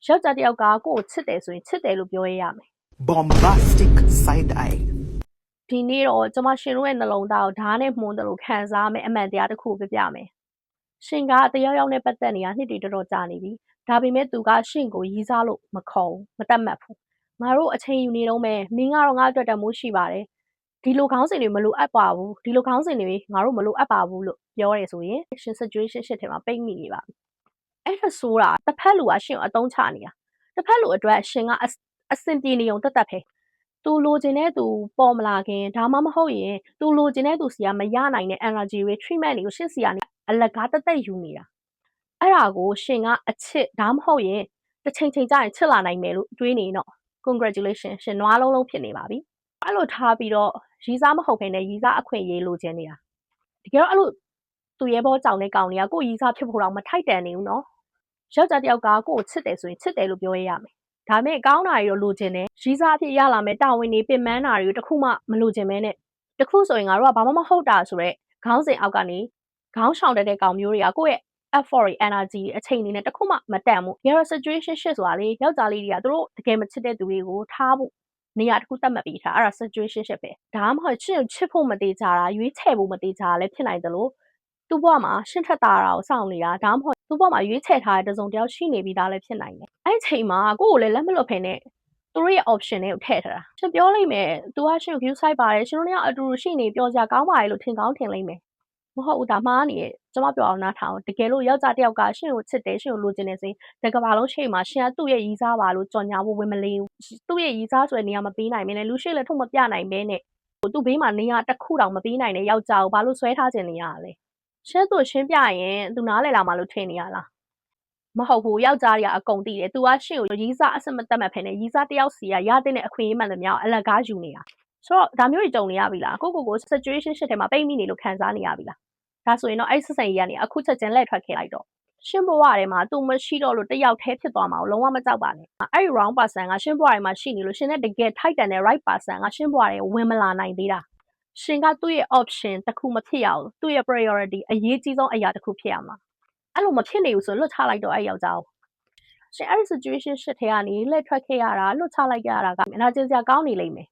ယောက်ျားတစ်ယောက်ကကိုယ့်ကိုချစ်တယ်ဆိုရင်ချစ်တယ်လို့ပြောရရမယ် Bombastic side eye. ဒီနေ့တော့ကျွန်မရှင်တို့ရဲ့နှလုံးသားကိုဓာတ်နဲ့မှုန်းတယ်လို့ခံစားမယ်အမှန်တရားတစ်ခုပြပြမယ်ရှင်ကတယောက်ယောက်နဲ့ပတ်သက်နေတာနှစ်တွေတော်တော်ကြာနေပြီဒါပေမဲ့သူကရှင်ကိုရီးစားလို့မခေါ်ဘူးမတတ်မှတ်ဘူးငါတို့အချိန်ယူနေတော့မယ်မင်းကတော့ငါအတွက်တမိုးရှိပါတယ်ဒီလိုခေါင်းစဉ်တွေမလိုအပ်ပါဘူးဒီလိုခေါင်းစဉ်တွေငါတို့မလိုအပ်ပါဘူးလို့ပြောရဲဆိုရင်ရှင် situation ရှစ်ထဲမှာပိတ်မိနေပါပြီအဲ့ဒါဆိုတာတစ်ဖက်လူကရှင်ကိုအတုံးချနေတာတစ်ဖက်လူအတွက်ရှင်ကအစင်ပြေနေုံတက်တက်ပဲသူလိုချင်တဲ့သူပေါ်မလာခင်ဒါမှမဟုတ်ရင်သူလိုချင်တဲ့သူစီကမရနိုင်တဲ့ energy တွေ treatment တွေကိုရှင်းစီကနေအလကားတက်တက်ယူနေတာအဲ့ဒါကိုရှင်ကအချစ်ဒါမှမဟုတ်ရင်တစ်ချိန်ချိန်ကျရင်ချစ်လာနိုင်မယ်လို့တွေးနေတော့ congratulation ရှင်နွားလုံးဖြစ်နေပါပြီအဲ့လိုထားပြီးတော့ရီးစားမဟုတ်ဘဲနဲ့ရီးစားအခွင့်အရေးလိုချင်နေတာတကယ်တော့အဲ့လိုသူရဲဘောကြောင်တဲ့ကောင်တွေကကိုရီးစားဖြစ်ဖို့တော့မထိုက်တန်နေဘူးနော်ယောက်ျားတစ်ယောက်ကကိုကိုချစ်တယ်ဆိုရင်ချစ်တယ်လို့ပြောရရမယ်ဒါပေမဲ့ကောင်းတာတွေတော့လိုချင်တယ်ရီးစားအဖြစ်ရလာမယ်တာဝန်တွေပင်ပန်းတာတွေတခုမှမလိုချင်မဲနဲ့တခုဆိုရင်ငါတို့ကဘာမှမဟုတ်တာဆိုတော့ခေါင်းစဉ်အောက်ကနေခေါင်းရှောင်တဲ့ကောင်မျိုးတွေကကိုယ့်ရဲ့ effort energy အချိန်တွေနဲ့တခုမှမတန်ဘူး Your situation ရှစ်ဆိုတာလေယောက်ျားလေးတွေကသူတို့တကယ်မချစ်တဲ့သူတွေကိုထားဖို့နေရာတစ်ခုသတ်မှတ်ပြီးထားအဲ့ဒါ situation ရှစ်ပဲဒါမှမဟုတ်ချစ်ဖို့မသေးကြတာရွေးချယ်ဖို့မသေးကြတာလည်းဖြစ်နိုင်တယ်လို့သူ့ဘဝမှာရှင်းထက်တာတာကိုစောင့်နေတာဒါမှမဟုတ်သူ့ဘဝမှာရွေးချယ်ထားတဲ့တစုံတယောက်ရှိနေပြီးသားလည်းဖြစ်နိုင်တယ်အဲ့ဒီချိန်မှာကိုယ့်ကိုလည်းလက်မလွတ်ဖ ೇನೆ သူတို့ရဲ့ option တွေကိုထည့်ထားတာရှင်ပြောလိုက်မယ် तू ကရှင်ကို view site ပါတယ်ရှင်တို့နှစ်ယောက်အတူတူရှိနေပြောစရာကောင်းပါလေလို့ထင်ကောင်းထင်လိမ့်မယ်မဟုတ်ဘူးဒါမှားနေရဲ့ကျွန်မပြောအောင်နားထောင်တကယ်လို့ယောက်ျားတစ်ယောက်ကရှင်ကိုချစ်တယ်ရှင်ကိုလိုချင်တယ်ဆိုရင်တကဘာလုံးရှိမှာရှင်ကသူ့ရဲ့ရီးစားပါလို့ကြော်ညာဖို့ဝင်မလေးဘူးသူ့ရဲ့ရီးစားဆိုတဲ့နေရာမပေးနိုင်မင်းလည်းလူရှိလည်းထုတ်မပြနိုင်မဲနဲ့သူ့ဘေးမှာနေရာတစ်ခုတောင်မပေးနိုင်တဲ့ယောက်ျားကိုဘာလို့ဆွဲထားခြင်းနေရလဲရှင်သူ့ရှင်းပြရင်သူနားလဲလာမှလို့ထင်နေရလားမဟုတ်ဘူးယောက်ျားတွေကအကုန်သိတယ်။ तू ကရှင်ကိုရီးစားအစမတက်မှတ်ဖ ೇನೆ ရီးစားတယောက်စီကရတဲ့အခွင့်အရေးမှန်သမျှအလကားယူနေတာ။ဆိုတော့ဒါမျိုးတွေကြုံနေရပြီလား။ကို situation ရှစ်ထဲမှာပိတ်မိနေလို့ခံစားနေရပြီလား။ဒါဆိုရင်တော့အဲ့ဆက်ဆံရေးကနေအခုချက်ချင်းလှည့်ထွက်ခဲ့လိုက်တော့ရှင်ဘဝထဲမှာ तू မရှိတော့လို့တယောက်တည်းဖြစ်သွားမှာကိုလုံးဝမကြောက်ပါနဲ့။အဲ့ wrong person ကရှင်ဘဝထဲမှာရှိနေလို့ရှင်နဲ့တကယ်ထိုက်တန်တဲ့ right person ကရှင်ဘဝထဲဝင်မလာနိုင်သေးတာ။ရှင်ကသူ့ရဲ့ option တစ်ခုမဖြစ်ရဘူး။သူ့ရဲ့ priority အရေးကြီးဆုံးအရာတစ်ခုဖြစ်ရမှာ။အဲ့လိုမဖြစ်နေဘူးဆိုလွတ်ချလိုက်တော့အဲ့ယောက်ျားကိုရှင်အဲ့ဒီ situation ရှစ်ထဲကနေလှည့်ထွက်ခဲ့ရတာလွတ်ချလိုက်ရတာကနာကျင်စရာကောင်းနေလိမ့်မယ်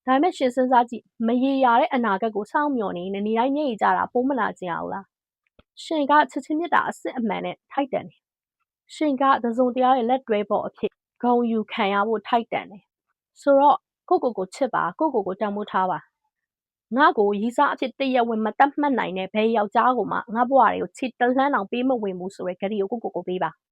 ဒါပေမဲ့ရှင်စဉ်းစားကြည့်မရေရာတဲ့အနာဂတ်ကိုစောင့်မျှော်နေနေတိုင်းမျက်ရည်ကြတာပိုးမနာကျင်အောင်လားရှင်ကချစ်ချင်းမြတ်တာအစစ်အမှန်နဲ့ထိုက်တန်တယ်ရှင်ကသစုံတရားရဲ့လက်တွဲပေါ်အဖြစ်ဂုံယူခံရဖို့ထိုက်တန်တယ်ဆိုတော့ကိုချစ်ပါကိုတန်ဖိုးထားပါငါ့ကိုရီးစားအဖြစ်တရဝင်မတတ်မှတ်နိုင်တဲ့ဘယ်ယောက်ျားကိုမှငါ့ဘဝတွေကိုချစ်တလှမ်းအောင်ပေးမဝင်ဘူးဆိုရဲဂရီကိုပေးပါ